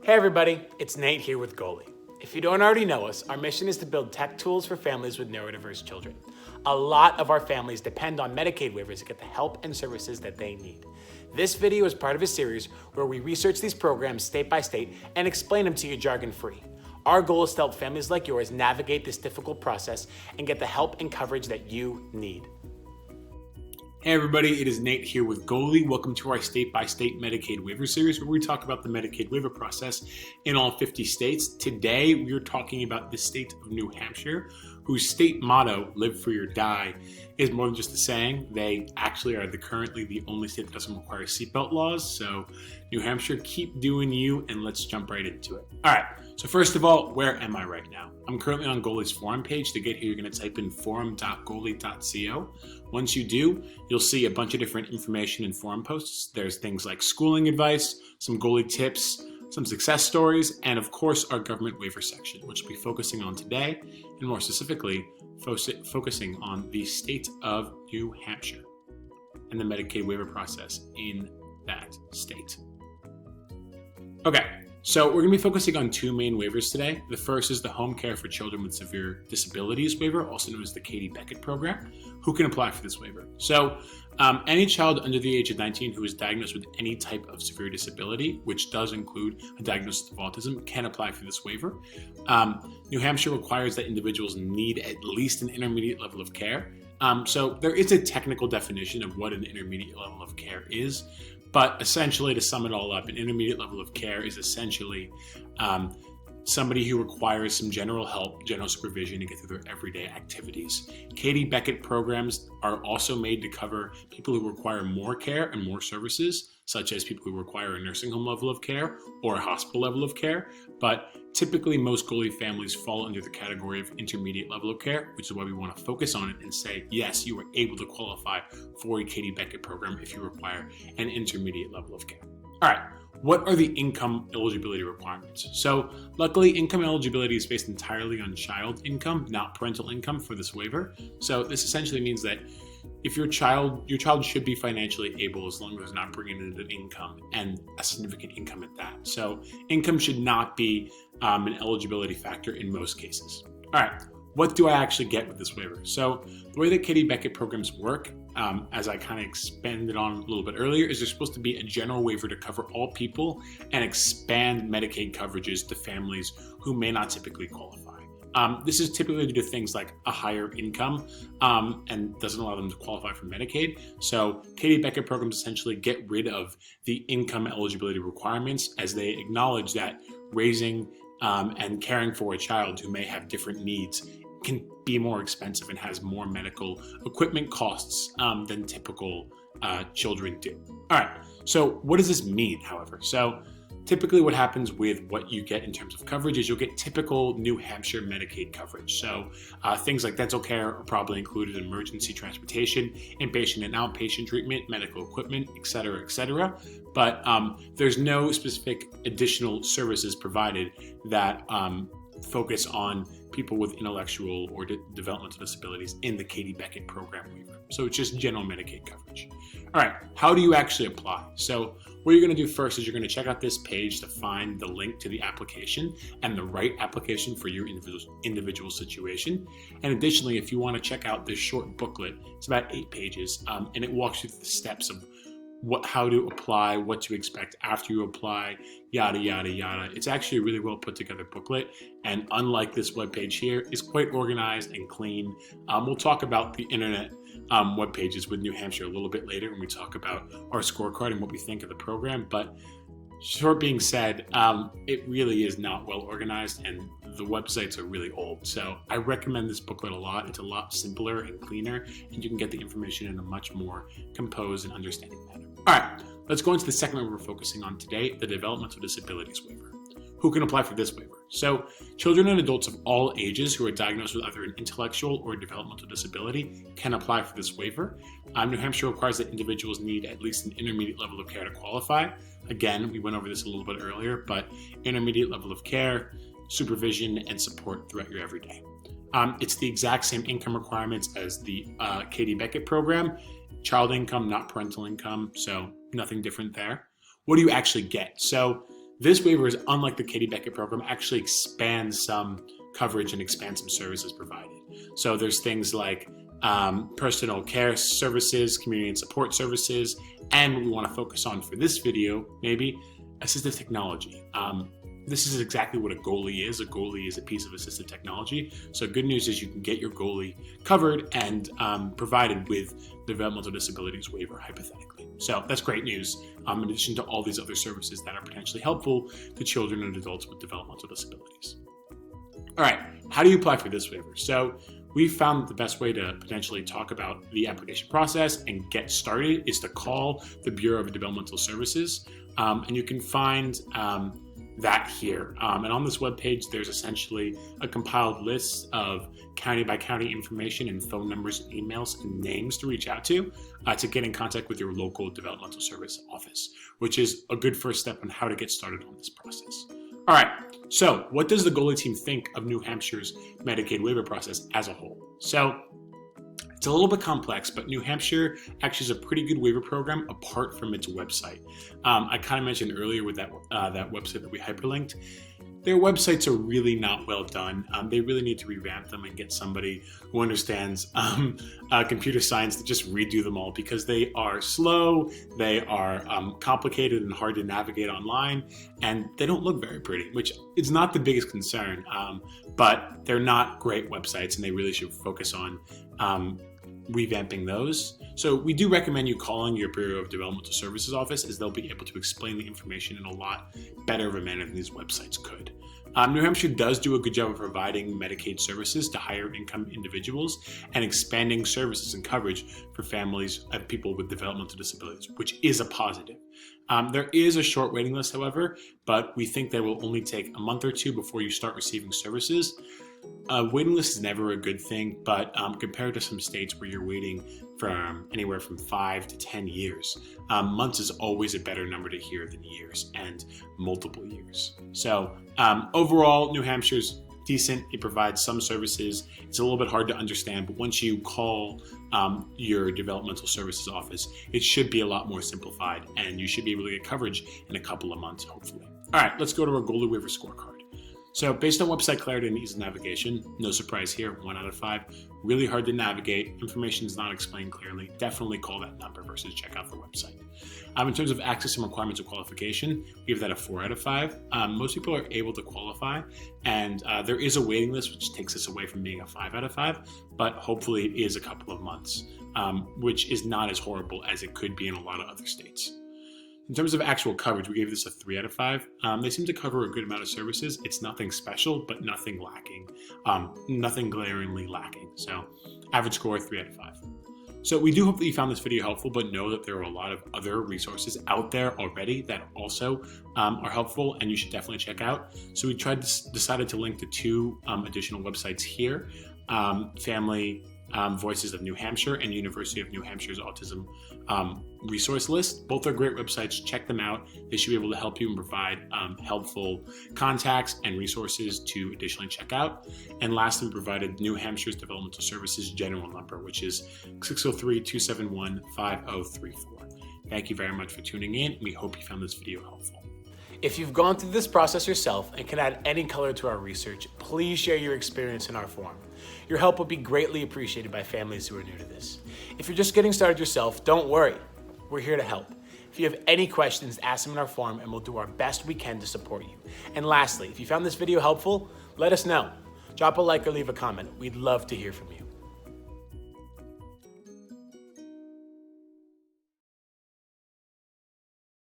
Hey everybody, it's Nate here with Goalie. If you don't already know us, our mission is to build tech tools for families with neurodiverse children. A lot of our families depend on Medicaid waivers to get the help and services that they need. This video is part of a series where we research these programs state by state and explain them to you jargon-free. Our goal is to help families like yours navigate this difficult process and get the help and coverage that you need. Hey everybody, it is Nate here with Goalie. Welcome to our state-by-state Medicaid waiver series where we talk about the Medicaid waiver process in all 50 states. Today, we are talking about the state of New Hampshire, whose state motto, live free or die, is more than just a saying. They actually are currently the only state that doesn't require seatbelt laws. So New Hampshire, keep doing you, and let's jump right into it. All right, so first of all, where am I right now? I'm currently on Goalie's forum page. To get here, you're going to type in forum.goalie.co. Once you do, you'll see a bunch of different information and forum posts. There's things like schooling advice, some Goalie tips, some success stories, and of course our government waiver section, which we'll be focusing on today, and more specifically, focusing on the state of New Hampshire and the Medicaid waiver process in that state. Okay. So we're going to be focusing on two main waivers today. The first is the Home Care for Children with Severe Disabilities waiver, also known as the Katie Beckett program. Who can apply for this waiver? So any child under the age of 19 who is diagnosed with any type of severe disability, which does include a diagnosis of autism, can apply for this waiver. New Hampshire requires that individuals need at least an intermediate level of care. So there is a technical definition of what an intermediate level of care is. But essentially, to sum it all up, an intermediate level of care is essentially somebody who requires some general help, general supervision to get through their everyday activities. Katie Beckett programs are also made to cover people who require more care and more services, such as people who require a nursing home level of care or a hospital level of care. But typically, most Goalie families fall under the category of intermediate level of care, which is why we want to focus on it and say, yes, you are able to qualify for a Katie Beckett program if you require an intermediate level of care. All right. What are the income eligibility requirements? So luckily, income eligibility is based entirely on child income, not parental income for this waiver. So this essentially means that if your child should be financially able as long as it's not bringing in an income, and a significant income at that. So income should not be an eligibility factor in most cases. All right. What do I actually get with this waiver? So the way that Katie Beckett programs work, as I kind of expanded on a little bit earlier, is there's supposed to be a general waiver to cover all people and expand Medicaid coverages to families who may not typically qualify. This is typically due to things like a higher income and doesn't allow them to qualify for Medicaid. So Katie Beckett programs essentially get rid of the income eligibility requirements as they acknowledge that raising and caring for a child who may have different needs can be more expensive and has more medical equipment costs than typical children do. All right, so what does this mean, however? So typically what happens with what you get in terms of coverage is you'll get typical New Hampshire Medicaid coverage. So things like dental care are probably included, emergency transportation, inpatient and outpatient treatment, medical equipment, et cetera, but there's no specific additional services provided that focus on people with intellectual or developmental disabilities in the Katie Beckett program waiver. So it's just general Medicaid coverage. All right, how do you actually apply? So what you're going to do first is you're going to check out this page to find the link to the application and the right application for your individual situation. And additionally, if you want to check out this short booklet, it's about 8 pages, and it walks you through the steps of how to apply, what to expect after you apply, yada, yada, yada. It's actually a really well put together booklet. And unlike this webpage here, it's quite organized and clean. We'll talk about the internet web pages with New Hampshire a little bit later when we talk about our scorecard and what we think of the program. But short being said, it really is not well organized and the websites are really old. So I recommend this booklet a lot. It's a lot simpler and cleaner, and you can get the information in a much more composed and understanding manner. All right, let's go into the second one we're focusing on today, the developmental disabilities waiver. Who can apply for this waiver? So children and adults of all ages who are diagnosed with either an intellectual or developmental disability can apply for this waiver. New Hampshire requires that individuals need at least an intermediate level of care to qualify. Again, we went over this a little bit earlier, but intermediate level of care, supervision, and support throughout your everyday. It's the exact same income requirements as the Katie Beckett program. Child income, not parental income, so nothing different there. What do you actually get? So This waiver is, unlike the Katie Beckett program, actually expands some coverage and expands some services provided. So there's things like personal care services, community and support services, and what we want to focus on for this video, maybe, assistive technology. This is exactly what a goalie is. A goalie is a piece of assistive technology. So good news is you can get your goalie covered and provided with the developmental disabilities waiver, hypothetically. So that's great news, in addition to all these other services that are potentially helpful to children and adults with developmental disabilities. All right, how do you apply for this waiver? So we found that the best way to potentially talk about the application process and get started is to call the Bureau of Developmental Services. And you can find that here. And on this webpage, there's essentially a compiled list of county by county information and phone numbers, and emails, and names to reach out to get in contact with your local developmental service office, which is a good first step on how to get started on this process. All right, so what does the goalie team think of New Hampshire's Medicaid waiver process as a whole? So it's a little bit complex, but New Hampshire actually is a pretty good waiver program apart from its website. I kind of mentioned earlier with that website that we hyperlinked. Their websites are really not well done. They really need to revamp them and get somebody who understands computer science to just redo them all, because they are slow, they are complicated and hard to navigate online, and they don't look very pretty, which is not the biggest concern, but they're not great websites, and they really should focus on revamping those. So we do recommend you calling your Bureau of Developmental Services office, as they'll be able to explain the information in a lot better of a manner than these websites could. New Hampshire does do a good job of providing Medicaid services to higher income individuals and expanding services and coverage for families of people with developmental disabilities, which is a positive. There is a short waiting list, however, but we think that will only take a month or two before you start receiving services. A waiting list is never a good thing, but compared to some states where you're waiting from anywhere from 5 to 10 years, months is always a better number to hear than years, and multiple years. So overall, New Hampshire's decent. It provides some services. It's a little bit hard to understand, but once you call your developmental services office, it should be a lot more simplified, and you should be able to get coverage in a couple of months, hopefully. All right, let's go to our goalie waiver scorecard. So based on website clarity and ease of navigation, no surprise here, 1 out of 5. Really hard to navigate, information is not explained clearly. Definitely call that number versus check out the website. In terms of access and requirements of qualification, we give that a 4 out of 5. Most people are able to qualify, and there is a waiting list, which takes us away from being a 5 out of 5, but hopefully it is a couple of months, which is not as horrible as it could be in a lot of other states. In terms of actual coverage, we gave this a 3 out of 5. They seem to cover a good amount of services. It's nothing special, but nothing lacking, nothing glaringly lacking. So average score, 3 out of 5. So we do hope that you found this video helpful, but know that there are a lot of other resources out there already that also are helpful, and you should definitely check out. So we decided to link to 2 additional websites here, Family Voices of New Hampshire and University of New Hampshire's Autism resource list. Both are great websites. Check them out. They should be able to help you and provide helpful contacts and resources to additionally check out. And lastly, we provided New Hampshire's Developmental Services general number, which is 603-271-5034. Thank you very much for tuning in. We hope you found this video helpful. If you've gone through this process yourself and can add any color to our research, please share your experience in our forum. Your help will be greatly appreciated by families who are new to this. If you're just getting started yourself, don't worry. We're here to help. If you have any questions, ask them in our forum, and we'll do our best we can to support you. And lastly, if you found this video helpful, let us know. Drop a like or leave a comment. We'd love to hear from you.